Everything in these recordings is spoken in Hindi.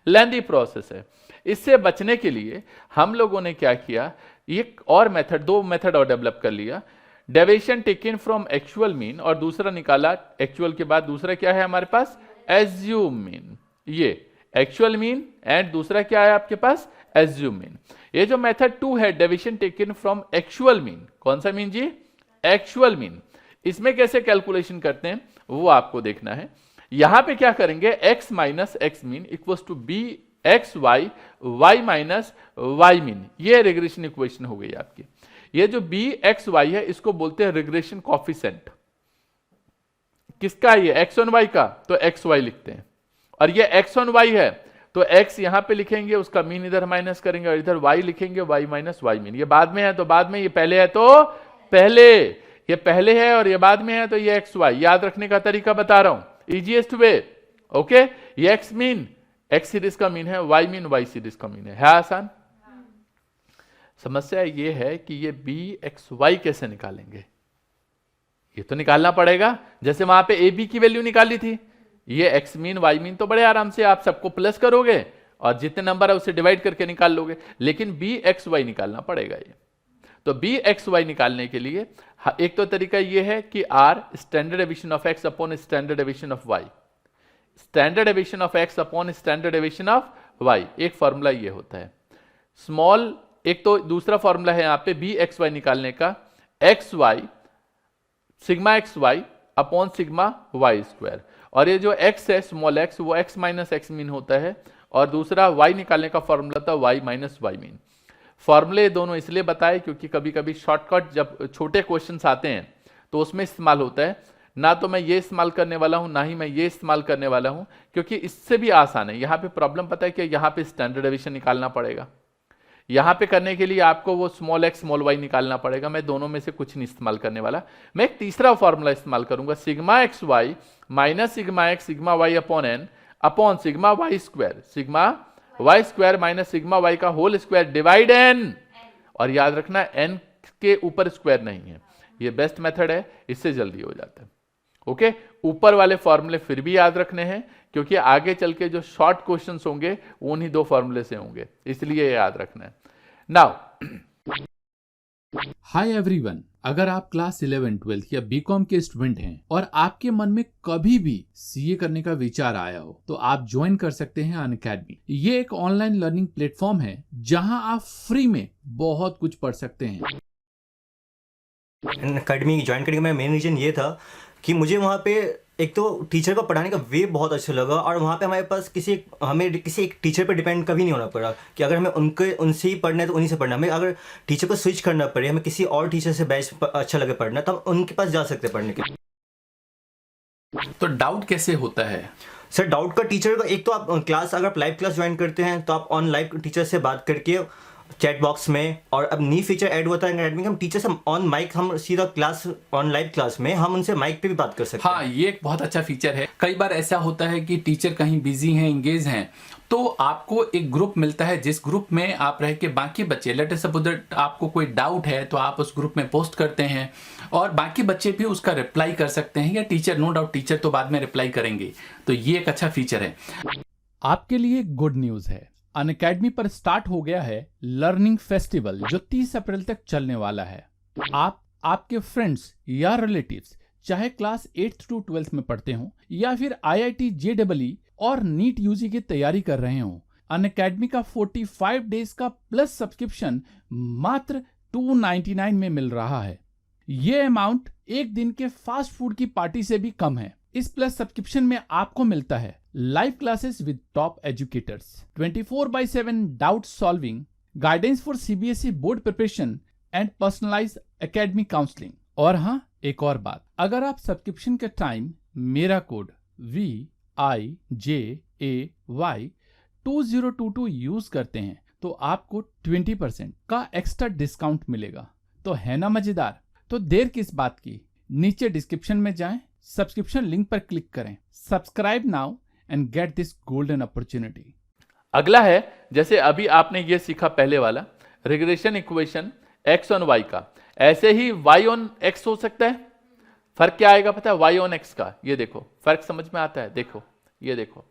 लेंदी प्रोसेस है। इससे बचने के लिए हम लोगों ने क्या किया, एक और मेथड, दो मेथड और डेवलप कर लिया। Deviation taken from actual mean, और दूसरा निकाला एक्चुअल के बाद दूसरा क्या है हमारे पास, एज्यूम मीन। ये एक्चुअल मीन एंड दूसरा क्या है आपके पास, एज्यूम मीन। ये जो मेथड 2 है, deviation taken from actual mean, कौन सा मीन जी, एक्चुअल मीन। इसमें कैसे कैलकुलेशन करते हैं वो आपको देखना है। यहां पे क्या करेंगे, x minus x mean equals to b x y, y minus y mean. ये रिग्रेशन इक्वेशन हो गई आपकी। ये जो बी एक्स वाई है इसको बोलते हैं रिग्रेशन कॉफिशेंट। किसका, ये एक्स ऑन वाई का, तो एक्स वाई लिखते हैं। और ये एक्स ऑन वाई है तो x यहां पे लिखेंगे, उसका मीन इधर माइनस करेंगे, और इधर y लिखेंगे, y माइनस वाई मीन। ये बाद में है तो बाद में, ये पहले है तो पहले, ये पहले है और ये बाद में है तो ये एक्स वाई। याद रखने का तरीका बता रहा हूं, इजीएस्ट वे। ओके, ये एक्स मीन एक्स सीरीज का मीन है, वाई मीन वाई सीरीज का मीन है आसान। समस्या ये है कि ये बी एक्स वाई कैसे निकालेंगे, ये तो निकालना पड़ेगा। जैसे वहां पे ए बी की वैल्यू निकाली थी, ये एक्स मीन वाई मीन तो बड़े आराम से आप सबको प्लस करोगे और जितने नंबर है उसे डिवाइड करके निकाल लोगे, लेकिन बी एक्स वाई निकालना पड़ेगा। ये तो बी एक्स वाई निकालने के लिए एक तो तरीका ये है कि r standard deviation of x upon standard deviation of y, standard deviation of x upon standard deviation of y, एक फॉर्मूला ये होता है। स्मॉल एक तो दूसरा फॉर्मूला है यहां पे बी एक्स वाई निकालने का, x y sigma x y upon sigma y square. और ये जो x है स्मॉल x, वो x माइनस एक्स मीन होता है, और दूसरा y निकालने का फॉर्मूला था y माइनस वाई मीन। फॉर्मूले दोनों इसलिए बताए क्योंकि कभी कभी शॉर्टकट जब छोटे क्वेश्चंस आते हैं तो उसमें इस्तेमाल होता है। ना तो मैं ये इस्तेमाल करने वाला हूं, ना ही मैं ये इस्तेमाल करने वाला हूं, क्योंकि इससे भी आसान है। यहां पे प्रॉब्लम पता है कि यहां पे स्टैंडर्ड डेविएशन निकालना पड़ेगा, यहां पे करने के लिए आपको वो स्मॉल x स्मॉल y निकालना पड़ेगा। मैं दोनों में से कुछ नहीं इस्तेमाल करने वाला, मैं एक तीसरा फॉर्मूला इस्तेमाल करूंगा, sigma x y minus sigma x sigma y upon n upon sigma y square, sigma y square minus sigma y का होल स्क्वायर डिवाइड एन। और याद रखना एन के ऊपर स्क्वायर नहीं है, ये बेस्ट मेथड है, इससे जल्दी हो जाता है। ओके, ऊपर वाले फॉर्मूले फिर भी याद रखने हैं क्योंकि आगे चल के जो शॉर्ट क्वेश्चंस होंगे वो उन्हीं दो फॉर्मूले से होंगे, इसलिए याद रखना है। नाउ हाय एवरीवन, अगर आप क्लास 11, 12 या बीकॉम के स्टूडेंट हैं और आपके मन में कभी भी सीए करने का विचार आया हो तो आप ज्वाइन कर सकते हैं अनअकैडमी। ये एक ऑनलाइन लर्निंग प्लेटफॉर्म है जहां आप फ्री में बहुत कुछ पढ़ सकते हैं। अनअकैडमी ज्वाइन करने का मेरा मेन रीज़न ये था कि मुझे वहाँ पे एक तो टीचर को पढ़ाने का वे बहुत अच्छा लगा, और वहाँ पे हमारे पास हमें किसी एक टीचर पर डिपेंड कभी नहीं होना पड़ा कि अगर हमें उनसे ही पढ़ना है तो उन्हीं से पढ़ना। हमें अगर टीचर को स्विच करना पड़े, हमें किसी और टीचर से बैच अच्छा लगे पढ़ना, तो हम उनके पास जा सकते हैं पढ़ने के लिए। तो डाउट कैसे होता है सर? डाउट का टीचर का एक तो आप क्लास, अगर आप लाइव क्लास ज्वाइन करते हैं तो आप ऑन लाइव टीचर से बात करके चैट बॉक्स में, और अब न्यू फीचर ऐड हुआ था अनअकैडमी, हम टीचर से ऑन माइक, हम सीधा क्लास ऑन लाइव क्लास में हम उनसे माइक पे भी बात कर सकते हैं। हाँ, ये एक बहुत अच्छा फीचर है। कई बार ऐसा होता है कि टीचर कहीं बिजी हैं, एंगेज हैं, तो आपको एक ग्रुप मिलता है जिस ग्रुप में आप रह के बाकी बच्चे, लेट अस सपोज आपको कोई डाउट है तो आप उस ग्रुप में पोस्ट करते हैं और बाकी बच्चे भी उसका रिप्लाई कर सकते हैं, या टीचर, नो डाउट टीचर तो बाद में रिप्लाई करेंगे। तो ये एक अच्छा फीचर है। आपके लिए गुड न्यूज है, अनअकैडमी पर स्टार्ट हो गया है लर्निंग फेस्टिवल जो 30 अप्रैल तक चलने वाला है। आप, आपके फ्रेंड्स या रिलेटिव्स चाहे क्लास 8th to 12th में पढ़ते हो या फिर IIT JEE और नीट यूजी की तैयारी कर रहे हो, अनअकैडमी का 45 डेज का प्लस सब्सक्रिप्शन मात्र 299 में मिल रहा है। ये अमाउंट एक दिन के फास्ट फूड की पार्टी से भी कम है। इस प्लस सब्सक्रिप्शन में आपको मिलता है live classes with top educators, 24/7 doubt solving, guidance for CBSE board preparation and personalised academic counselling. और हाँ, एक और बात, अगर आप सब्सक्रिप्शन के टाइम मेरा कोड VIJAY 2022 यूज करते हैं तो आपको 20% का एक्स्ट्रा डिस्काउंट मिलेगा। तो है ना मजेदार? तो देर किस बात की, नीचे डिस्क्रिप्शन में जाएं, सब्सक्रिप्शन लिंक पर क्लिक करें, subscribe now and get this golden opportunity. अगला है, जैसे अभी आपने ये सीखा पहले वाला regression equation x on y का, ऐसे ही y ऑन x हो सकता है। फर्क क्या आएगा पता है y ऑन x का? ये देखो, फर्क समझ में आता है? देखो, ये देखो,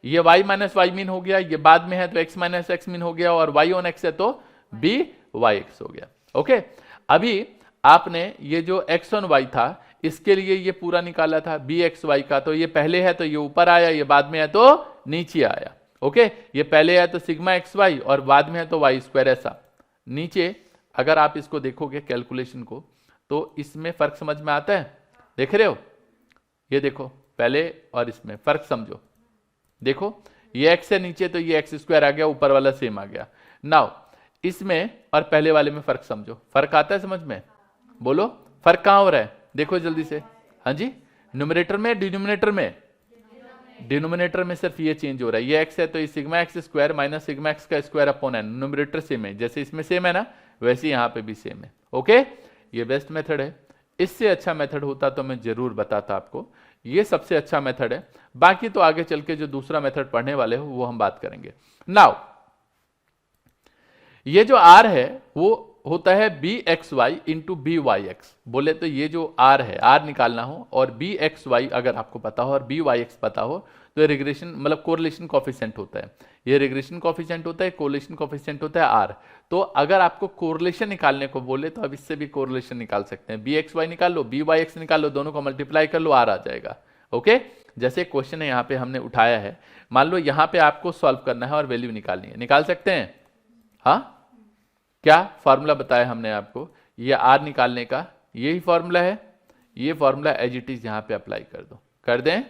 ये y माइनस वाई मीन हो गया, ये बाद में है तो x माइनस एक्स मीन हो गया, और y ऑन x है तो b y x हो गया। ओके, अभी आपने ये जो x ऑन y था इसके लिए ये पूरा निकाला था b x y का, तो ये पहले है तो ये ऊपर आया, ये बाद में है तो नीचे आया। ओके, ये पहले है तो सिग्मा एक्स वाई और बाद में है तो वाई स्क्वायर, ऐसा। नीचे अगर आप इसको देखोगे कैलकुलेशन को तो इसमें फर्क समझ में आता है, देख रहे हो? ये देखो पहले और इसमें फर्क समझो, देखो ये x है नीचे तो ये एक्स स्क्वायर आ गया, ऊपर वाला सेम आ गया। नाउ इसमें और पहले वाले में फर्क समझो, फर्क आता है समझ में? बोलो फर्क कहां हो रहा है, देखो जल्दी से। हाँ जी, न्यूमरेटर में डिनोमिनेटर में? डिनोमिनेटर में सिर्फ ये चेंज हो रहा है, ये x है तो ये sigma X square minus sigma X का square upon n, numerator same है, जैसे इसमें सेम है ना वैसे यहाँ पे भी सेम है। ओके, ये बेस्ट मेथड है, इससे अच्छा मेथड होता तो मैं जरूर बताता आपको, ये सबसे अच्छा मेथड है। बाकी तो आगे चल के जो दूसरा मेथड पढ़ने वाले हो वो हम बात करेंगे। नाउ ये जो r है वो होता है b x y into b y x. बोले तो ये जो r है, r निकालना हो और बी एक्स वाई अगर आपको पता हो और बी वाई एक्स पता हो तो रिग्रेशन मतलब कोरिलेशन कोफिशिएंट होता है, ये रिग्रेशन कोफिशिएंट होता है, कोरिलेशन कोफिशिएंट होता है r। तो अगर आपको कोरिलेशन निकालने को बोले तो अब इससे भी कोरिलेशन निकाल सकते हैं, बी एक्स वाई निकाल लो, बी वाई एक्स निकाल लो, दोनों को मल्टीप्लाई कर लो, r आ जाएगा। ओके, जैसे क्वेश्चन है यहाँ पे हमने उठाया है, मान लो यहाँ पे आपको सॉल्व करना है और वैल्यू निकालनी है, निकाल सकते हैं? हाँ, क्या फॉर्मूला बताया हमने आपको, ये r निकालने का यही फॉर्मूला है, ये फॉर्मूला एज इट इज यहाँ पे अप्लाई कर दो, कर दें?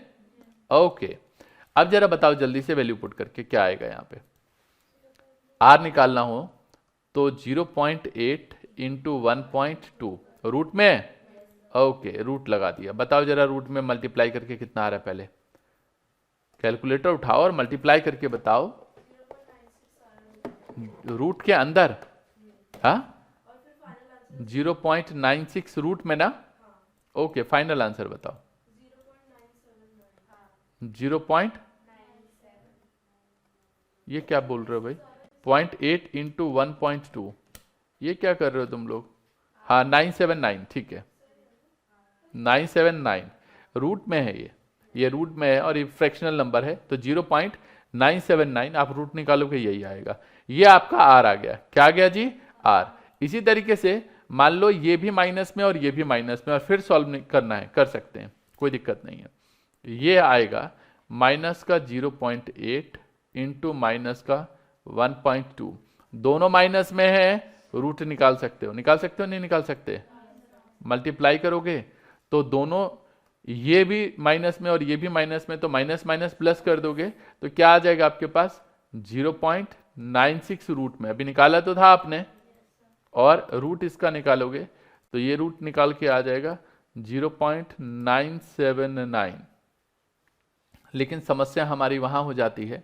ओके, अब जरा बताओ जल्दी से वैल्यू पुट करके क्या आएगा यहाँ पे। r निकालना हो तो 0.8 इंटू 1.2 रूट में, ओके रूट लगा दिया। बताओ जरा रूट में मल्टीप्लाई करके कितना आ रहा है, पहले कैलकुलेटर उठाओ और मल्टीप्लाई करके बताओ रूट के अंदर। हाँ, 0.96 रूट में ना? ओके, फाइनल आंसर बताओ। 0. ये क्या बोल रहे हो भाई, 0.8 इंटू 1.2, ये क्या कर रहे हो तुम लोग? हाँ 979, ठीक है 979 रूट में है, ये रूट में है और ये फ्रैक्शनल नंबर है तो 0.979 आप रूट निकालोगे यही आएगा, ये आपका r आ गया। क्या आ गया जी? r। इसी तरीके से मान लो ये भी माइनस में और ये भी माइनस में और फिर सॉल्व करना है, कर सकते हैं, कोई दिक्कत नहीं है। ये आएगा माइनस का 0.8 इंटू माइनस का 1.2, दोनों माइनस में है, रूट निकाल सकते हो, निकाल सकते हो नहीं निकाल सकते? मल्टीप्लाई करोगे तो दोनों, ये भी माइनस में और ये भी माइनस में, तो माइनस माइनस प्लस कर दोगे तो क्या आ जाएगा आपके पास? 0.96 रूट में, अभी निकाला तो था आपने, और रूट इसका निकालोगे तो ये रूट निकाल के आ जाएगा 0.979। लेकिन समस्या हमारी वहां हो जाती है,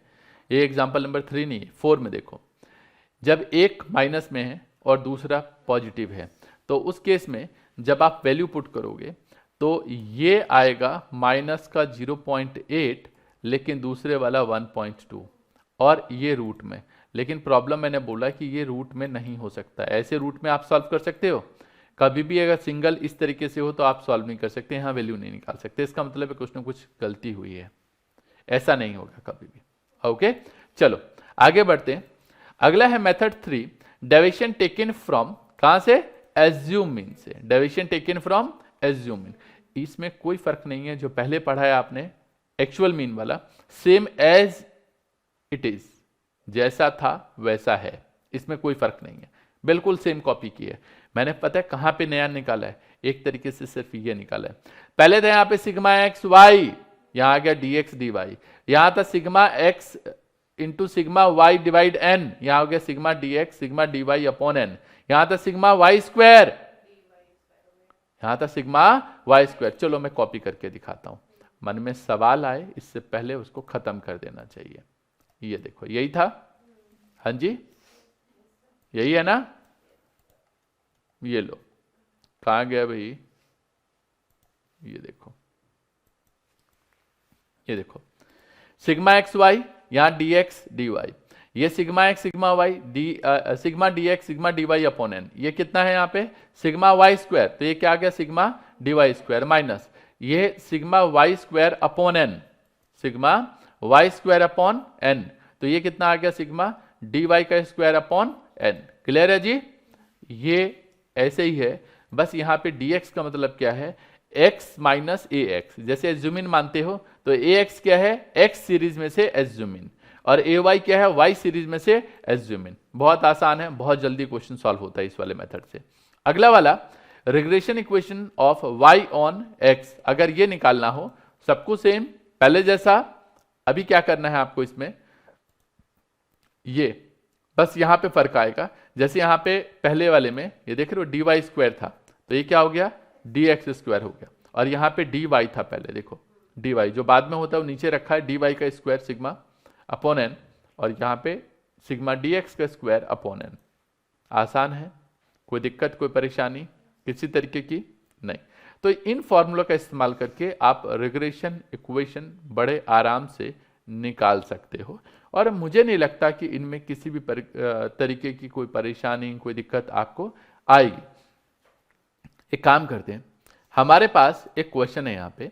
ये एग्जाम्पल नंबर 3 नहीं 4 में देखो, जब एक माइनस में है और दूसरा पॉजिटिव है तो उस केस में जब आप वैल्यू पुट करोगे तो ये आएगा माइनस का 0.8 लेकिन दूसरे वाला 1.2 और ये रूट में। लेकिन प्रॉब्लम मैंने बोला कि ये रूट में नहीं हो सकता, ऐसे रूट में आप सॉल्व कर सकते हो, कभी भी अगर सिंगल इस तरीके से हो तो आप सॉल्व नहीं कर सकते, यहाँ वैल्यू नहीं निकाल सकते, इसका मतलब है कुछ ना कुछ गलती हुई है, ऐसा नहीं होगा कभी भी। ओके, चलो आगे बढ़ते हैं। अगला है मेथड 3, डेविएशन टेकन फ्रॉम, कहां से? एज्यूम मीन से, deviation taken from assume mean. इसमें कोई फर्क नहीं है, जो पहले पढ़ा है आपने एक्चुअल मीन वाला, सेम एज इट इज, जैसा था वैसा है, इसमें कोई फर्क नहीं है, बिल्कुल सेम कॉपी की है। मैंने पता है कहां पे नया निकाला है, एक तरीके से सिर्फ ये निकाला है। पहले था यहाँ पे सिग्मा एक्स वाई, यहां आ गया dx dy, यहां था sigma x into sigma y divide n, यहां हो गया sigma dx sigma dy upon n, यहां था सिग्मा वाई स्क्वायर, यहां था सिग्मा वाई स्क्वायर। चलो मैं कॉपी करके दिखाता हूं, मन में सवाल आए इससे पहले उसको खत्म कर देना चाहिए। ये देखो यही था, हाँ जी यही है ना, ये लो, कहां गया भाई, ये देखो, ये देखो सिग्मा एक्स वाई, यहां dx dy, ये sigma x sigma y sigma dx sigma dy upon n, ये कितना है यहाँ पे सिग्मा वाई स्क्वायर, तो ये क्या आ गया सिग्मा dy स्क्वायर माइनस ये sigma y square upon n, sigma y square upon n, तो ये कितना आ गया सिग्मा डी वाई का स्क्वायर अपॉन एन। क्लियर है जी? ये ऐसे ही है, बस यहाँ पे dx का मतलब क्या है, x माइनस ए एक्स। जैसे एज्यूमिन मानते हो तो ax क्या है, x सीरीज में से एज्यूमिन, और ay क्या है, y सीरीज में से एज्यूमिन। बहुत आसान है, बहुत जल्दी क्वेश्चन सॉल्व होता है इस वाले मेथड से। अगला वाला regression equation of y on x, अगर ये निकालना हो, सबको सेम पहले जैसा। अभी क्या करना है आपको इसमें, ये बस यहां पे फर्क आएगा। जैसे यहां पे पहले वाले में ये देख रहे हो डी वाई स्क्वायर था, तो ये क्या हो गया, डी एक्स स्क्वायर हो गया, और यहां पे डी वाई था पहले, देखो डी वाई जो बाद में होता है वो नीचे रखा है, डी वाई का स्क्वायर सिग्मा अपॉन एन, और यहाँ पे सिग्मा डी एक्स का स्क्वायर अपॉन एन। आसान है, कोई दिक्कत कोई परेशानी किसी तरीके की नहीं। तो इन फॉर्मूला का इस्तेमाल करके आप रिग्रेशन इक्वेशन बड़े आराम से निकाल सकते हो, और मुझे नहीं लगता कि इनमें किसी भी तरीके की कोई परेशानी कोई दिक्कत आपको आएगी। एक काम करते हैं, हमारे पास एक क्वेश्चन है यहाँ पे,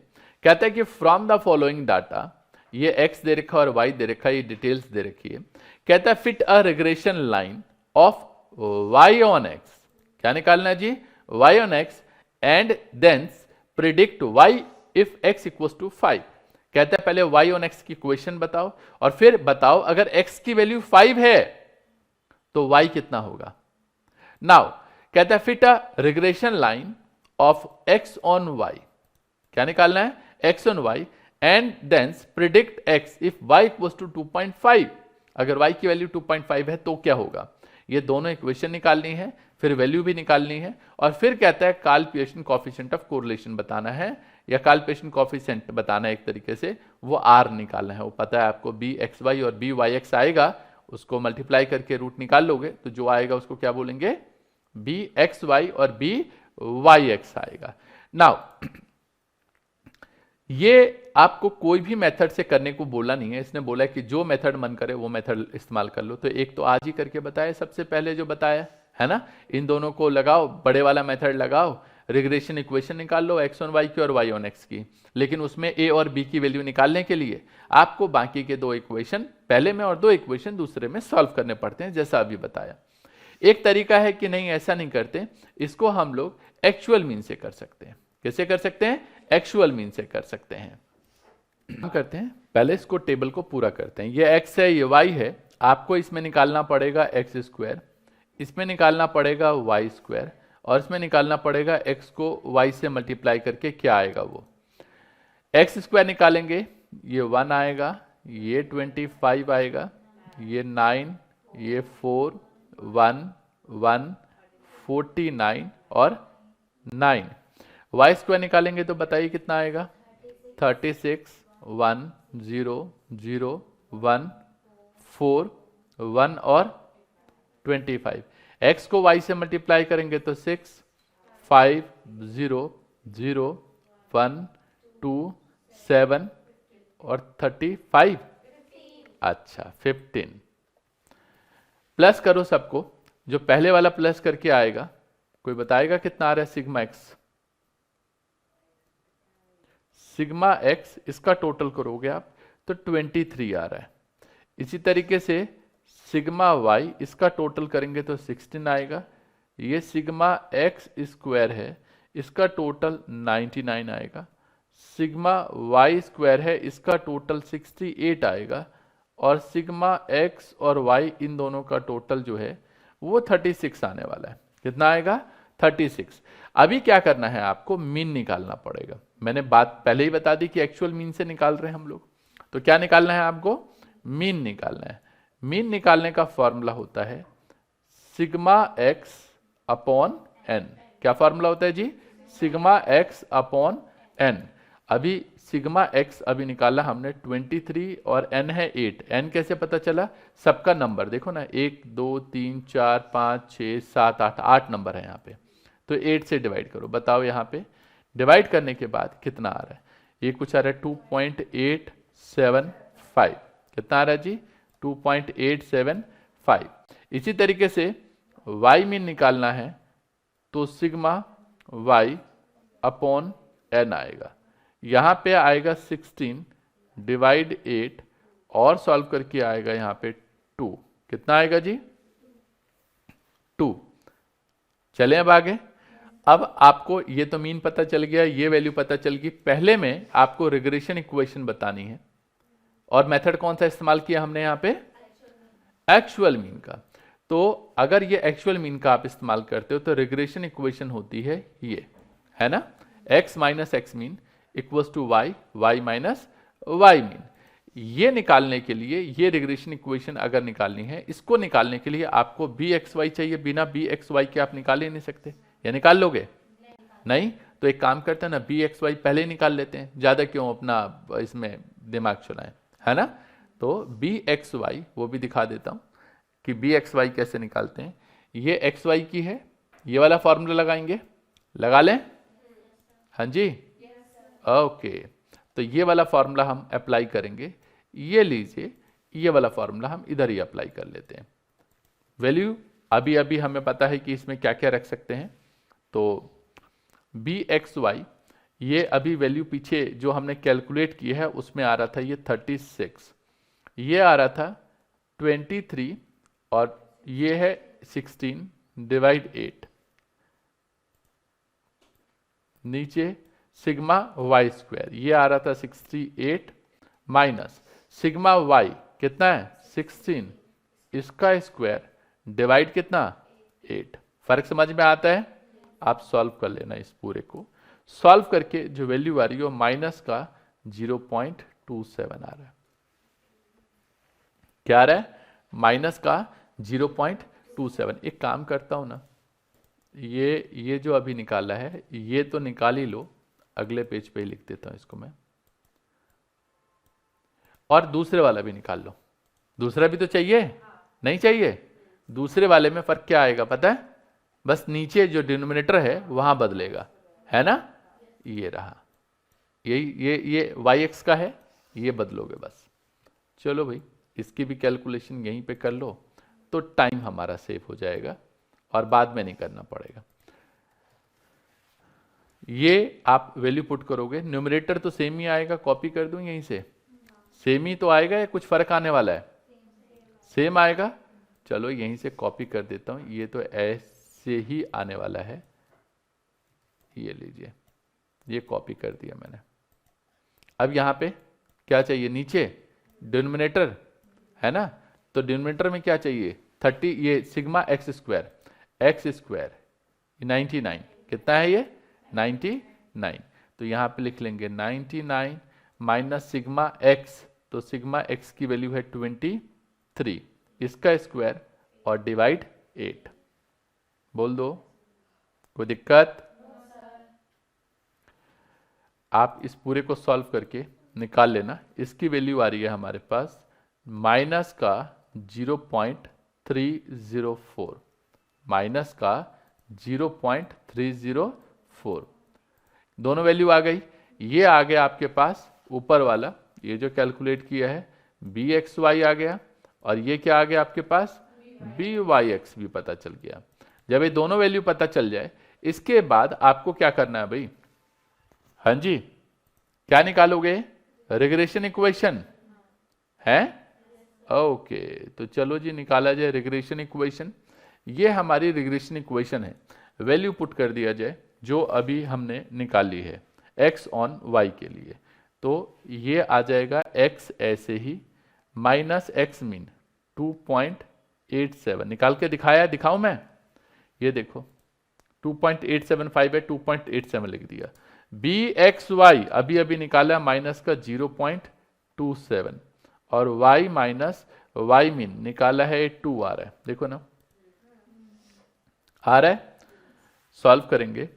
कहता है कि फ्रॉम द फॉलोइंग डाटा, ये x दे रखा है और y दे रखा है, ये डिटेल्स दे रखी है। कहता है fit a regression line of y on x, क्या निकालना है जी, y on x and thence predict y if x equals to 5। कहता है पहले y ऑन x की इक्वेशन बताओ, और फिर बताओ अगर x की वैल्यू 5 है तो y कितना होगा। नाउ कहता है fit a regression line of x on y, क्या निकालना है, x on y and thence predict x if y equals to 2.5, अगर y की वैल्यू 2.5 है तो क्या होगा। ये दोनों इक्वेशन निकालनी है, फिर वैल्यू भी निकालनी है, और फिर कहता है काल्पिएशन कोएफिशिएंट ऑफ कोरिलेशन बताना है, या काल्पिएशन कोएफिशिएंट बताना है एक तरीके से, वो r निकालना है। वो पता है आपको bxy और byx आएगा, उसको मल्टीप्लाई करके रूट निकाल लोगे तो जो आएगा उसको क्या बोलेंगे, bxy और byx आएगा। नाउ ये आपको कोई भी मेथड से करने को बोला नहीं है, इसने बोला है कि जो मेथड मन करे वो मेथड इस्तेमाल कर लो। तो एक तो आज ही करके बताया, सबसे पहले जो बताया है ना, इन दोनों को लगाओ, बड़े वाला मेथड लगाओ, रिग्रेशन इक्वेशन निकाल लो x ऑन y की और y ऑन x की, लेकिन उसमें a और b की वैल्यू निकालने के लिए आपको बाकी के दो इक्वेशन पहले में और दो इक्वेशन दूसरे में सॉल्व करने पड़ते हैं, जैसा अभी बताया। एक तरीका है कि नहीं ऐसा नहीं करते, इसको हम लोग एक्चुअल मीन से कर सकते हैं। कैसे कर सकते हैं, एक्चुअल मीन से कर सकते हैं। हम करते हैं, पहले इसको टेबल को पूरा करते हैं। ये x है, ये y है, आपको इसमें निकालना पड़ेगा x स्क्वायर, इसमें निकालना पड़ेगा y स्क्वायर, और इसमें निकालना पड़ेगा x को y से मल्टीप्लाई करके क्या आएगा वो। x स्क्वायर निकालेंगे, ये 1 आएगा, ये 25 आएगा, ये 9, ये 4, 1, 1, 49 और 9। y स्क्वायर निकालेंगे तो बताइए कितना आएगा, 36, 1, 0, 0, 1, 4, 1 और 25। x को y से मल्टीप्लाई करेंगे तो 6, 5, 0, 0, 1, 2, 7 और 35। अच्छा 15। प्लस करो सबको, जो पहले वाला प्लस करके आएगा, कोई बताएगा कितना आ रहा है सिग्मा एक्स। सिग्मा एक्स इसका टोटल करोगे आप तो 23 आ रहा है। इसी तरीके से सिग्मा वाई इसका टोटल करेंगे तो 16 आएगा। ये सिग्मा एक्स स्क्वायर है, इसका टोटल 99 आएगा। सिग्मा वाई स्क्वायर है, इसका टोटल 68 आएगा। और सिग्मा एक्स और वाई इन दोनों का टोटल जो है वो 36 आने वाला है। कितना आएगा, 36। अभी क्या करना है, आपको मीन निकालना पड़ेगा। मैंने बात पहले ही बता दी कि एक्चुअल मीन से निकाल रहे हैं हम लोग, तो क्या निकालना है आपको, मीन निकालना है। मीन निकालने का फॉर्मूला होता है सिग्मा एक्स अपॉन एन। क्या फॉर्मूला होता है जी, सिग्मा एक्स अपॉन एन। अभी सिग्मा एक्स अभी निकाला हमने 23 और एन है 8। एन कैसे पता चला, सबका नंबर देखो ना, 1 2 3 4 5 6 7 8, 8 नंबर है यहाँ पे, तो 8 से डिवाइड करो। बताओ यहाँ पे डिवाइड करने के बाद कितना आ रहा है, ये कुछ आ रहा है 2.875। कितना आ रहा है जी, 2.875। इसी तरीके से y मीन निकालना है तो सिग्मा y अपॉन एन आएगा। यहाँ पे आएगा 16 डिवाइड 8 और सॉल्व करके आएगा यहाँ पे 2। कितना आएगा जी? 2। चलें अब आगे। अब आपको ये तो मीन पता चल गया, ये वैल्यू पता चल गई। पहले में आपको रिग्रेशन इक्वेशन बतानी है, और मेथड कौन सा इस्तेमाल किया हमने यहाँ पे? एक्चुअल मीन का। तो अगर ये एक्चुअल मीन का आप इस्तेमाल करते हो तो रिग्रेशन इक्वेशन होती है ये, है ना, x minus x mean equals to y, y minus y mean. ये निकालने के लिए, ये रिग्रेशन इक्वेशन अगर निकालनी है, इसको निकालने के लिए आपको बी एक्स वाई चाहिए। बिना बी एक्स वाई के आप निकाल ही नहीं सकते, या निकाल लोगे? नहीं। तो एक काम करते हैं ना, बी एक्स वाई पहले ही निकाल लेते हैं, ज्यादा क्यों अपना इसमें दिमाग चलाएं, है ना। तो बी एक्स वाई वो भी दिखा देता हूं कि बी एक्स वाई कैसे निकालते हैं। ये एक्स वाई की है, ये वाला फॉर्मूला लगाएंगे, लगा लें? हाँ जी, ओके। तो ये वाला फॉर्मूला हम अप्लाई करेंगे। ये लीजिए, ये वाला फॉर्मूला हम इधर ही अप्लाई कर लेते हैं। वैल्यू अभी अभी हमें पता है कि इसमें क्या क्या रख सकते हैं। तो बी एक्स वाई, ये अभी वैल्यू पीछे जो हमने कैलकुलेट की है उसमें आ रहा था ये 36, ये आ रहा था 23, और ये है 16 डिवाइड 8। नीचे सिग्मा वाई स्क्वायर, ये आ रहा था 68 माइनस सिग्मा वाई कितना है 16, इसका स्क्वायर डिवाइड कितना 8। फर्क समझ में आता है? आप सॉल्व कर लेना इस पूरे को। सॉल्व करके जो वैल्यू आ रही है वो माइनस का 0.27 आ रहा है। क्या आ रहा है? माइनस का 0.27। एक काम करता हूं ना, ये जो अभी निकाला है ये तो निकाल ही लो, अगले पेज पे ही लिख देता हूं इसको मैं, और दूसरे वाला भी निकाल लो। दूसरा भी तो चाहिए, नहीं चाहिए? दूसरे वाले में फर्क क्या आएगा पता है? बस नीचे जो डिनोमिनेटर है वहां बदलेगा, है ना। ये रहा, ये वाई एक्स का है, ये बदलोगे बस। चलो भाई, इसकी भी कैलकुलेशन यहीं पे कर लो तो टाइम हमारा सेव हो जाएगा और बाद में नहीं करना पड़ेगा। ये आप वैल्यू पुट करोगे, न्यूमरेटर तो सेम ही आएगा, कॉपी कर दूं यहीं से? सेम ही तो आएगा या कुछ फर्क आने वाला है? सेम आएगा। चलो यहीं से कॉपी कर देता हूं, ये तो ऐसे ही आने वाला है। ये लीजिए, ये कॉपी कर दिया मैंने। अब यहां पे क्या चाहिए? नीचे डिनोमिनेटर है ना, तो डिनोमिनेटर में क्या चाहिए? 30, ये sigma X square, x square 99, कितना है ये? 99। तो यहां पे लिख लेंगे 99 माइनस सिग्मा एक्स, तो सिग्मा एक्स की वैल्यू है 23, इसका स्क्वायर और डिवाइड 8। बोल दो, कोई दिक्कत? आप इस पूरे को सॉल्व करके निकाल लेना। इसकी वैल्यू आ रही है हमारे पास माइनस का 0.304, माइनस का 0.304। दोनों वैल्यू आ गई। ये आ गया आपके पास ऊपर वाला, ये जो कैलकुलेट किया है बी एक्स वाई आ गया, और ये क्या आ गया आपके पास? बी वाई एक्स भी पता चल गया। जब ये दोनों वैल्यू पता चल जाए, इसके बाद आपको क्या करना है भाई? हाँ जी, क्या निकालोगे? रिग्रेशन इक्वेशन है। ओके, तो चलो जी निकाला जाए रिग्रेशन इक्वेशन। ये हमारी रिग्रेशन इक्वेशन है। वैल्यू पुट कर दिया जाए जो अभी हमने निकाली है x ऑन y के लिए। तो ये आ जाएगा x ऐसे ही माइनस एक्स मीन 2.87। निकाल के दिखाऊं मैं? ये देखो 2.875 है, 2.87 लिख दिया। बी एक्स वाई अभी अभी निकाला माइनस का 0.27, और y माइनस वाई मीन निकाला है 2 आ रहा है, देखो ना आ रहा है। सॉल्व करेंगे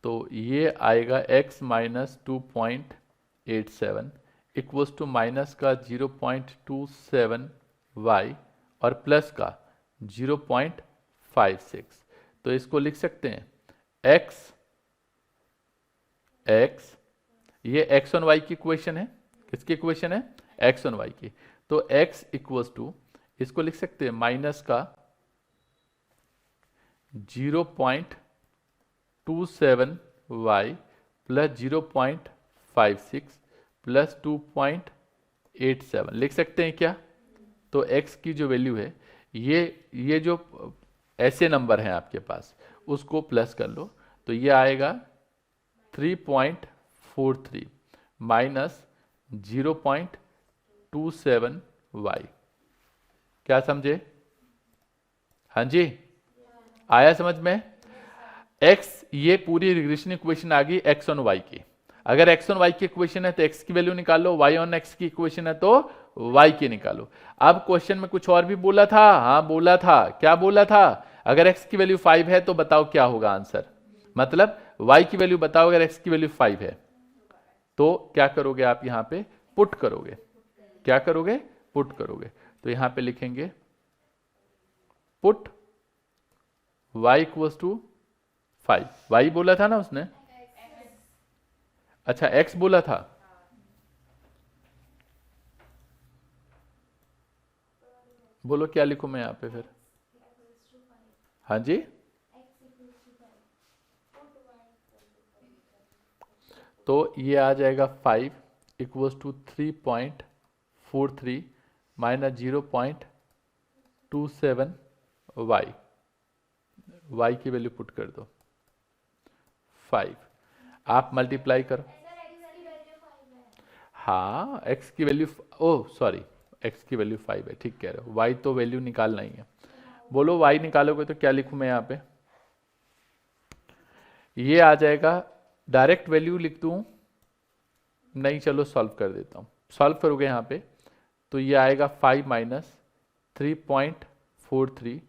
तो ये आएगा x minus 2.87 equals to minus का 0.27 y और प्लस का 0.56। तो इसको लिख सकते हैं x ये x ऑन y की इक्वेशन है। किसकी इक्वेशन है? x ऑन y की। तो x इक्वल्स टू, इसको लिख सकते हैं माइनस का 0.27 y प्लस 0.56 प्लस 2.87 87 लिख सकते हैं क्या? तो x की जो वैल्यू है, ये जो ऐसे नंबर हैं आपके पास, उसको प्लस कर लो, तो ये आएगा 3.43 माइनस 0.27y। क्या समझे? हाँ जी, आया समझ में? x, ये पूरी रिग्रेशन इक्वेशन आ गई x ऑन y की। अगर x ऑन y की इक्वेशन है तो x की वैल्यू निकालो, y ऑन x की इक्वेशन है तो y की निकालो। अब क्वेश्चन में कुछ और भी बोला था, हाँ बोला था, क्या बोला था? अगर x की वैल्यू 5 है तो बताओ क्या होगा आंसर, मतलब y की वैल्यू बताओ अगर x की वैल्यू 5 है तो क्या करोगे आप? यहां पे पुट करोगे। क्या करोगे? पुट करोगे। तो यहां पे लिखेंगे put y equals to 5। y बोला था ना उसने? अच्छा x बोला था। बोलो क्या लिखूं मैं यहां पे फिर? हाँ जी, तो ये आ जाएगा 5 equals to 3.43 minus 0.27 y। y की वैल्यू पुट कर दो 5, आप मल्टीप्लाई करो। हाँ x की वैल्यू, ओह सॉरी, x की वैल्यू 5 है, ठीक कह रहे हो। y तो वैल्यू निकालना ही है। बोलो y निकालोगे तो क्या लिखूं मैं यहाँ पे? ये आ जाएगा, डायरेक्ट वैल्यू लिख दूं? नहीं, चलो सॉल्व कर देता हूं। सॉल्व करोगे यहाँ पे तो ये आएगा 5 minus 3.43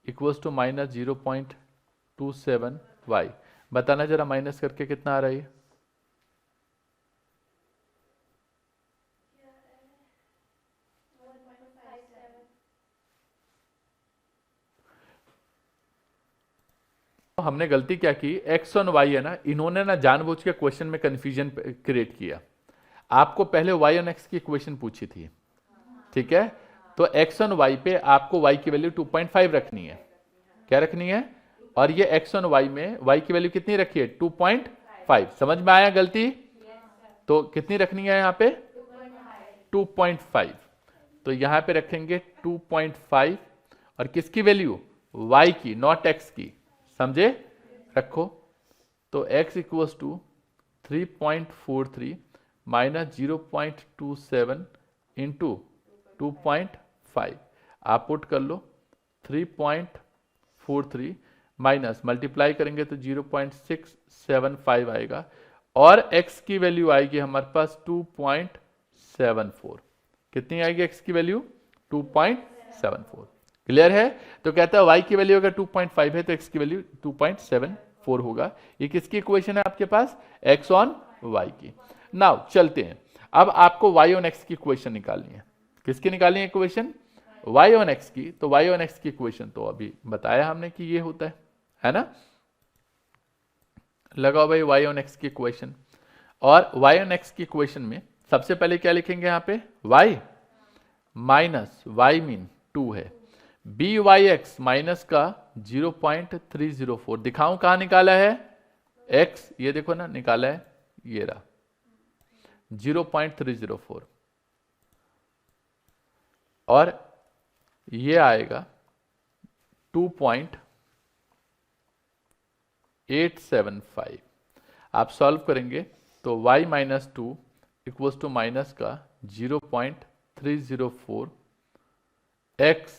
equals to minus 0.27 y। बताना जरा माइनस करके कितना आ रहा है? तो हमने गलती क्या की, x और y है ना, इन्होंने ना जानबूझ के क्वेश्चन में कंफ्यूजन क्रिएट किया। आपको पहले y और x की इक्वेशन पूछी थी, ठीक है? तो x और y पे आपको y की वैल्यू 2.5 रखनी है। क्या रखनी है? और ये x और y में y की वैल्यू कितनी रखी है? 2.5। समझ में आया गलती? तो कितनी रखनी है यहाँ पे? 2.5। तो यहाँ पे रखेंगे 2.5 और किसकी वैल्यू? y की, नॉट x की। समझे? रखो। तो x equals to 3.43 minus 0.27 into 2.5। आप पुट कर लो 3.43 माइनस मल्टीप्लाई करेंगे तो 0.675 आएगा और x की वैल्यू आएगी हमारे पास 2.74। कितनी आएगी x की वैल्यू? 2.74। क्लियर है? तो कहता है y की वैल्यू अगर 2.5 है तो x की वैल्यू 2.74 होगा। ये किसकी इक्वेशन है आपके पास? x ऑन y की। नाउ चलते हैं, अब आपको y ऑन x की इक्वेशन निकालनी है। किसकी निकालनी है इक्वेशन? y ऑन x की। तो y ऑन x की इक्वेशन तो अभी बताया हमने कि ये होता है ना? लगाओ भाई y ऑन x की इक्वेशन। और y ऑन x की इक्वेशन में सबसे पहले क्या लिखेंगे यहाँ पे? y माइनस y मीन 2 है, बी वाई एक्स माइनस का 0.304। दिखाऊं कहां निकाला है? x, ये देखो ना निकाला है, ये रहा 0.304। और ये आएगा 2.875। आप सॉल्व करेंगे तो y minus 2 equals to minus का 0.304 x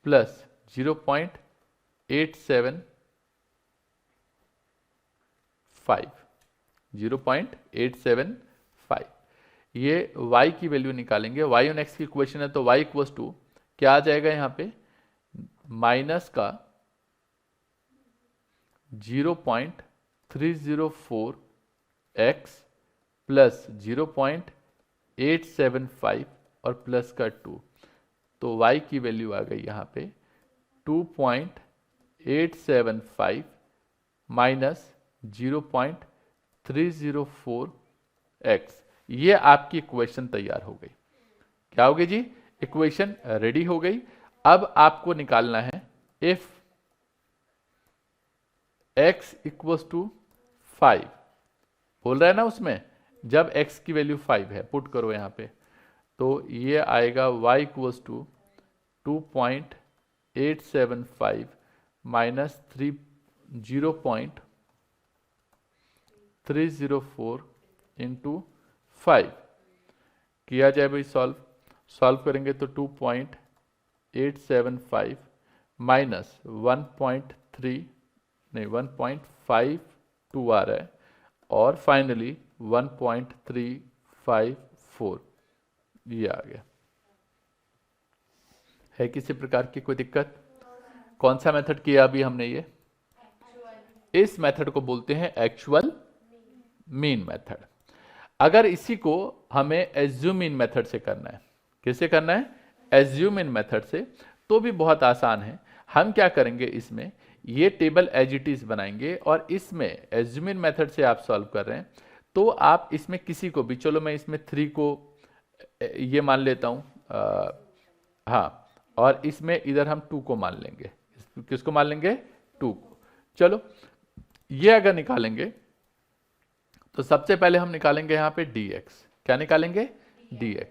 प्लस 0.875 0.875। ये y की वैल्यू निकालेंगे। y ऑन x की इक्वेशन है तो y इक्वल्स टू क्या आ जाएगा यहाँ पे? माइनस का 0.304 x प्लस 0.875 और प्लस का 2। तो y की वैल्यू आ गई यहाँ पे 2.875 माइनस 0.304 x। ये आपकी इक्वेशन तैयार हो गई। क्या हो गई जी? इक्वेशन रेडी हो गई। अब आपको निकालना है इफ x इक्वल्स टू 5, बोल रहा है ना उसमें, जब x की वैल्यू 5 है, पुट करो यहाँ पे, तो ये आएगा y equals to 2.875 minus 0.304 into 5 किया जाए भाई सॉल्व करेंगे तो 2.875 माइनस 1.52 आ रहा है और फाइनली 1.354 ये आ गया। है किसी प्रकार की कोई दिक्कत? कौन सा मेथड किया अभी हमने ये? इस मेथड को बोलते हैं एक्चुअल मीन मेथड। अगर इसी को हमें एज्यूम इन मेथड से करना है, किससे करना है? एज्यूम इन मेथड से, तो भी बहुत आसान है। हम क्या करेंगे, इसमें ये टेबल एज इट इज बनाएंगे और इसमें एज्यूम इन मेथड से आप सॉल्व कर रहे हैं तो आप इसमें किसी को भी, चलो मैं इसमें 3 को ये मान लेता हूं, हाँ, और इसमें इधर हम 2 को मान लेंगे। किसको मान लेंगे? 2 को। चलो ये अगर निकालेंगे तो सबसे पहले हम निकालेंगे यहाँ पे dx। क्या निकालेंगे? dx।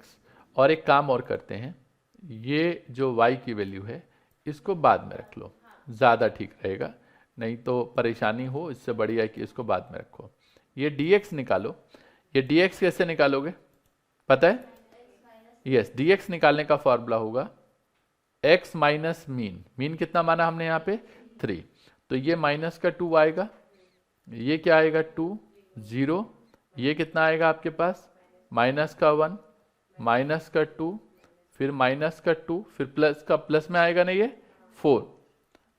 और एक काम और करते हैं, ये जो y की वैल्यू है इसको बाद में रख लो, ज़्यादा ठीक रहेगा, नहीं तो परेशानी हो, इससे बढ़िया है कि इसको बाद में रखो। ये dx निकालो। ये dx कैसे निकालोगे पता है? यस, dx निकालने का फॉर्मूला होगा x माइनस मीन। मीन कितना माना हमने यहाँ पे? 3। तो ये माइनस का 2 आएगा, ये क्या आएगा? 2, 0, ये कितना आएगा आपके पास? माइनस का 1, माइनस का 2, फिर माइनस का 2, फिर प्लस का प्लस में आएगा ना ये 4,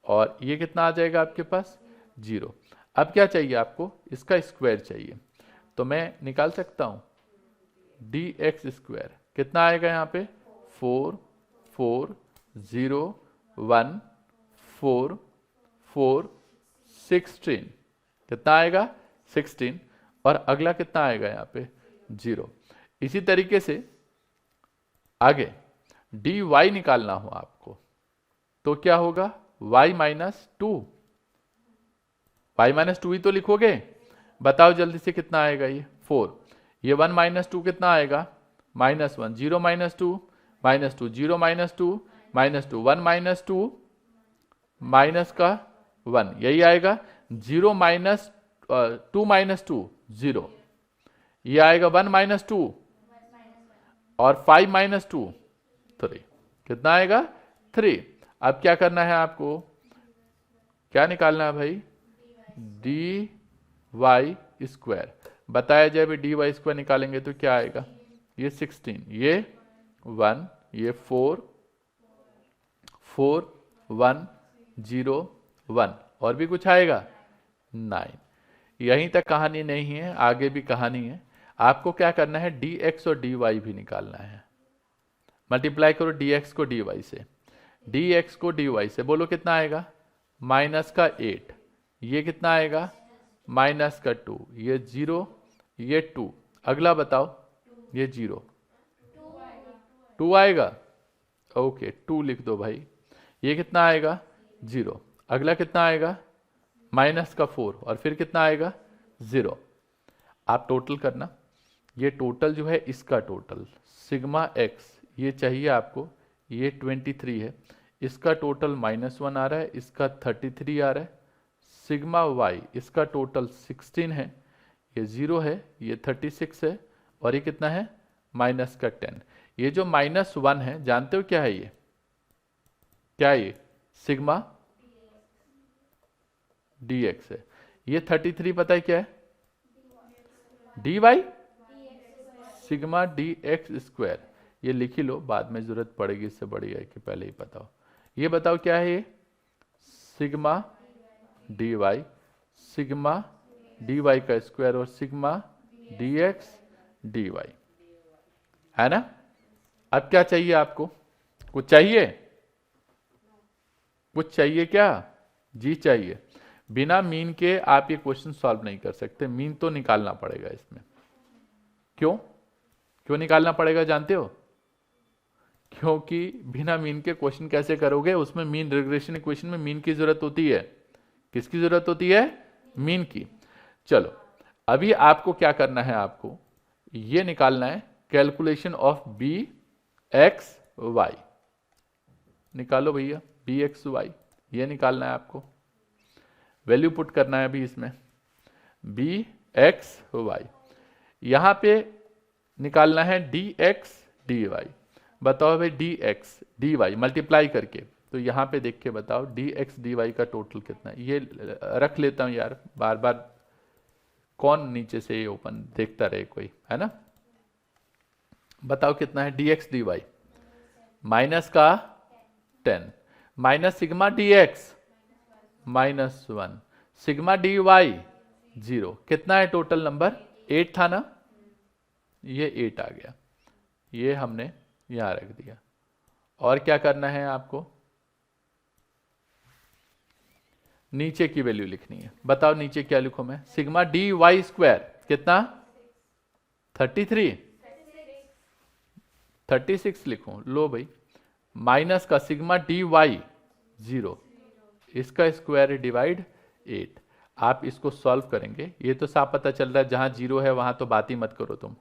और ये कितना आ जाएगा आपके पास? 0। अब क्या चाहिए आपको? इसका स्क्वायर चाहिए, तो मैं निकाल सकता हूँ dx स्क्वायर। कितना आएगा यहाँ पे? 4, 4, 0, 1, 4, 4, 16। कितना आएगा? 16। और अगला कितना आएगा यहाँ पे? 0। इसी तरीके से आगे dy निकालना हो आपको तो क्या होगा? y minus 2। y माइनस 2 ही तो लिखोगे, बताओ जल्दी से कितना आएगा? ये 4। ये 1 माइनस 2 कितना आएगा? Minus 1। 0 minus 2, minus 2, 0 minus 2, minus 2, 1 minus 2, minus का 1, यही आएगा। 0 माइनस 2 माइनस 2, 0, ये आएगा 1 माइनस 2, और 5 माइनस 2, 3। कितना आएगा? 3। अब क्या करना है आपको? क्या निकालना है भाई? dy square. बताया जाए भी dy स्क्वायर निकालेंगे तो क्या आएगा? ये 16, ये 1, ये 4, 4, 1, 0, 1, और भी कुछ आएगा? 9। यहीं तक कहानी नहीं है, आगे भी कहानी है। आपको क्या करना है? dx और dy भी निकालना है। मल्टीप्लाई करो dx को dy से, dx को dy से, बोलो कितना आएगा? माइनस का 8, ये कितना आएगा? माइनस का 2, ये 0, ये 2, अगला बताओ? ये 0, 2 आएगा। ओके, 2 लिख दो भाई। ये कितना आएगा? 0, अगला कितना आएगा? माइनस का 4, और फिर कितना आएगा? 0। आप टोटल करना, ये टोटल जो है इसका टोटल सिग्मा x ये चाहिए आपको, ये 23 है, इसका टोटल -1 आ रहा है, इसका 33 आ रहा है। सिग्मा y इसका टोटल 16 है, ये 0 है, ये 36 है, और ये कितना है? माइनस का 10। ये जो -1 है जानते हो क्या है? ये क्या है? ये सिग्मा dx है। ये 33 पता है क्या है? dy sigma dx square. ये लिख ही लो, बाद में जरूरत पड़ेगी, इससे बढ़िया है कि पहले ही पता हो। ये बताओ क्या है? ये सिग्मा dy, सिग्मा dy का स्क्वायर, और सिग्मा dx dy, है ना? अब क्या चाहिए आपको? कुछ चाहिए? कुछ चाहिए क्या? जी चाहिए। बिना मीन के आप ये क्वेश्चन सॉल्व नहीं कर सकते, मीन तो निकालना पड़ेगा इसमें। क्यों? क्यों निकालना पड़ेगा जानते हो? क्योंकि बिना मीन के क्वेश्चन कैसे करोगे? उसमें मीन रिग्रेशन इक्वेशन में मीन की जरूरत होती है। किसकी जरूरत होती है? मीन की। चलो अभी आपको क्या करना है? आपको ये निकालना है calculation of b x y निकालो भैया, बी एक्स वाई ये निकालना है आपको, वैल्यू पुट करना है अभी इसमें, बी एक्स वाई। यहां पे निकालना है डी एक्स डी वाई। बताओ भाई d x d y multiply करके, तो यहां पे देख के बताओ डी एक्स डी वाई का टोटल कितना है। ये रख लेता हूं यार, बार बार कौन नीचे से ये ओपन देखता रहे कोई, है ना। बताओ कितना है d x d y, minus का 10 minus sigma d x -1 sigma d y 0। कितना है टोटल नंबर, 8 था ना, ये 8 आ गया, ये हमने यहां रख दिया। और क्या करना है आपको, नीचे की वैल्यू लिखनी है। बताओ नीचे क्या लिखूं मैं, सिग्मा डी वाई स्क्वायर कितना 36 लिखूं, लो भाई, माइनस का सिग्मा डी वाई 0 इसका स्क्वायर डिवाइड 8। आप इसको सॉल्व करेंगे, ये तो साफ पता चल रहा है जहां 0 है वहां तो बात ही मत करो तुम,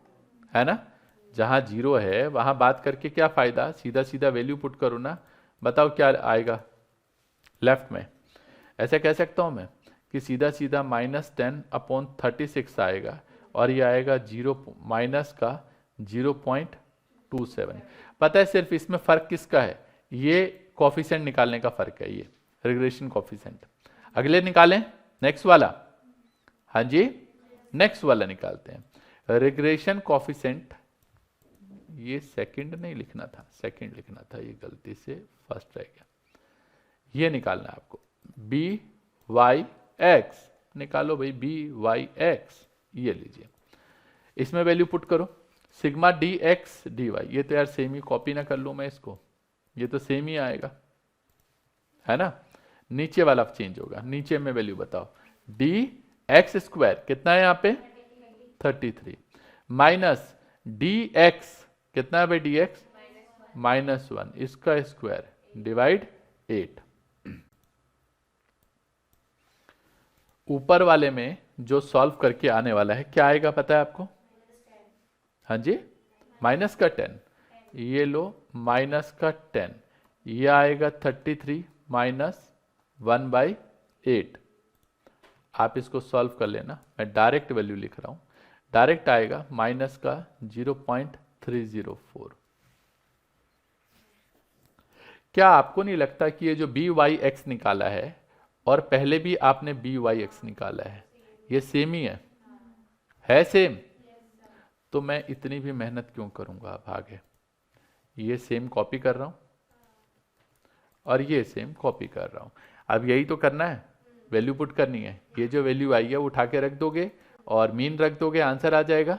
है ना। जहां 0 है वहां बात करके क्या फायदा, सीधा सीधा वैल्यू पुट करो ना। बताओ क्या आएगा लेफ्ट में, ऐसे कह सकता हूं मैं कि सीधा सीधा -10/36 आएगा, और ये आएगा 0 माइनस का 0.27। पता है सिर्फ इसमें फर्क किसका है, ये कोफिशिएंट निकालने का फर्क है, ये रिग्रेशन कोफिशिएंट। अगले निकालें, नेक्स्ट वाला, हाँ जी नेक्स्ट वाला निकालते हैं रिग्रेशन कोफिशिएंट। ये सेकंड नहीं लिखना था, सेकंड लिखना था, ये गलती से फर्स्ट रह गया। ये निकालना है आपको, बी वाई एक्स निकालो भाई, बी वाई एक्स ये लीजिए, इसमें वैल्यू पुट करो, sigma d x d y. ये तो यार सेम ही, कॉपी ना कर लूं मैं इसको, ये तो सेम ही आएगा, है ना। नीचे वाला चेंज होगा, नीचे में वैल्यू बताओ, डी एक्स स्क्वायर कितना है यहाँ पे 33 माइनस डी एक्स कितना है भाई, डी एक्स -1 इसका स्क्वायर डिवाइड 8। ऊपर वाले में जो सॉल्व करके आने वाला है क्या आएगा पता है आपको, हाँ जी माइनस का 10, ये लो माइनस का 10, ये आएगा 33 माइनस 1/8। आप इसको सॉल्व कर लेना, मैं डायरेक्ट वैल्यू लिख रहा हूं, डायरेक्ट आएगा माइनस का 0.304। क्या आपको नहीं लगता कि ये जो बी वाई एक्स निकाला है और पहले भी आपने बी वाई एक्स निकाला है, ये सेम ही है सेम, तो मैं इतनी भी मेहनत क्यों करूंगा अब आगे। ये सेम कॉपी कर रहा हूं और ये सेम कॉपी कर रहा हूं, अब यही तो करना है, वैल्यू पुट करनी है। ये जो वैल्यू आई है उठा के रख दोगे और मीन रख दोगे, आंसर आ जाएगा,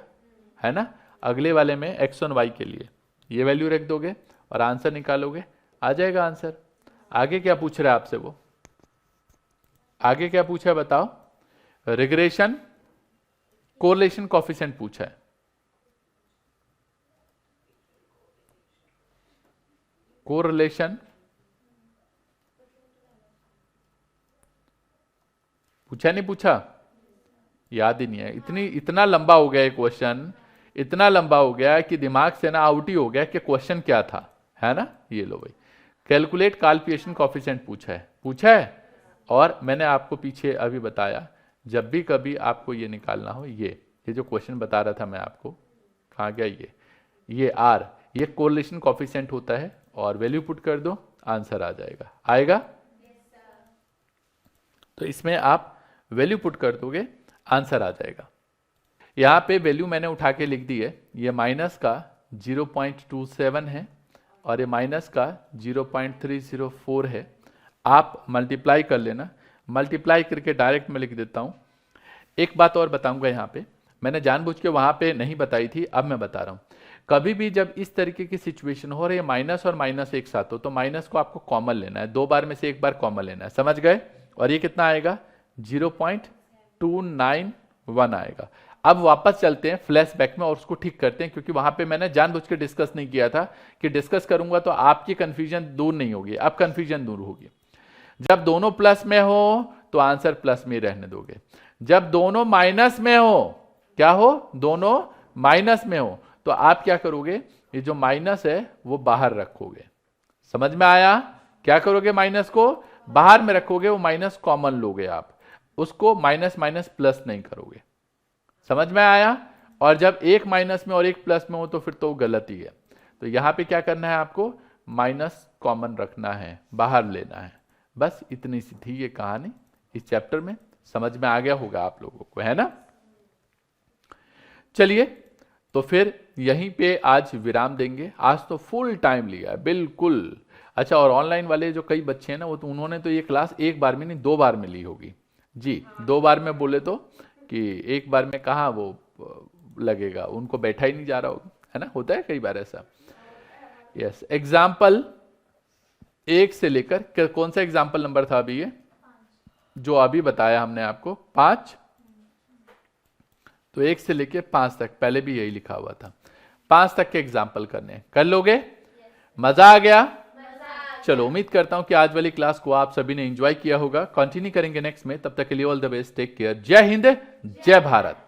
है ना। अगले वाले में एक्स और वाई के लिए ये वैल्यू रख दोगे और आंसर निकालोगे, आ जाएगा आंसर। आगे क्या पूछ रहा है आपसे वो, आगे क्या पूछा है बताओ, रिग्रेशन कोरिलेशन कोफिशिएंट पूछा है। कोरिलेशन पूछा नहीं पूछा, याद ही नहीं है, इतना लंबा हो गया ये क्वेश्चन, इतना लंबा हो गया कि दिमाग से ना आउट ही हो गया कि क्वेश्चन क्या था, है ना। ये लो भाई, कैलकुलेट काल्पिएशन कोफिशिएंट पूछा है। और मैंने आपको पीछे अभी बताया, जब भी कभी आपको ये निकालना हो, ये जो क्वेश्चन बता रहा था मैं आपको, कहाँ गया ये आर, ये कोरिलेशन कोफिशिएंट होता है, और वैल्यू पुट कर दो आंसर आ जाएगा, आएगा। तो इसमें आप वैल्यू पुट कर दोगे आंसर आ जाएगा। यहां पे वैल्यू मैंने उठा के लिख दी है, ये माइनस का 0.27 है और ये माइनस का 0.304 है। आप मल्टीप्लाई कर लेना, मल्टीप्लाई करके डायरेक्ट मैं लिख देता हूं। एक बात और बताऊंगा, यहाँ पे मैंने जानबूझ के वहां पे नहीं बताई थी, अब मैं बता रहा हूं। कभी भी जब इस तरीके की सिचुएशन हो रही है, माइनस और माइनस एक साथ हो, तो माइनस को आपको कॉमन लेना है, 2 बार में से 1 बार कॉमन लेना है, समझ गए। और ये कितना आएगा 0.291 आएगा। अब वापस चलते हैं फ्लैशबैक में और उसको ठीक करते हैं, क्योंकि वहां पे मैंने जानबूझ के डिस्कस नहीं किया था कि डिस्कस करूंगा तो आपकी कंफ्यूजन दूर नहीं होगी, अब कंफ्यूजन दूर होगी। जब दोनों प्लस में हो तो आंसर प्लस में रहने दोगे, जब दोनों माइनस में हो, क्या हो, दोनों माइनस में हो, तो आप क्या करोगे, ये जो माइनस है वो बाहर रखोगे। समझ में आया? क्या करोगे? माइनस को बाहर में रखोगे, वो माइनस कॉमन लोगे आप, उसको माइनस माइनस प्लस नहीं करोगे। समझ में आया? और जब एक माइनस में और एक प्लस में हो तो फिर तो गलत ही है। तो यहां पे क्या करना है आपको? माइनस कॉमन रखना है, बाहर लेना है। बस इतनी सी थी ये कहानी इस चैप्टर में। समझ में आ गया होगा आप लोगों को, है ना? चलिए, तो फिर यहीं पे आज विराम देंगे। आज तो फुल टाइम लिया है, बिल्कुल। अच्छा, और ऑनलाइन वाले जो कई बच्चे हैं ना, वो तो उन्होंने तो ये क्लास एक बार में नहीं 2 बार में ली होगी जी। 2 बार में बोले तो कि एक बार में कहाँ वो लगेगा, उनको बैठा ही नहीं जा रहा होगा, है ना? होता है कई बार ऐसा। यस, एग्जाम्पल 1 से लेकर कौन सा एग्जाम्पल नंबर था अभी ये जो अभी बताया हमने आपको? 5। तो 1 से लेकर 5 तक, पहले भी यही लिखा हुआ था। 5 तक के एग्जाम्पल करने, कर लोगे? मजा आ गया? चलो, उम्मीद करता हूं कि आज वाली क्लास को आप सभी ने एंजॉय किया होगा। कंटिन्यू करेंगे नेक्स्ट में, तब तक के लिए all the best, take care, जय हिंद, जय भारत।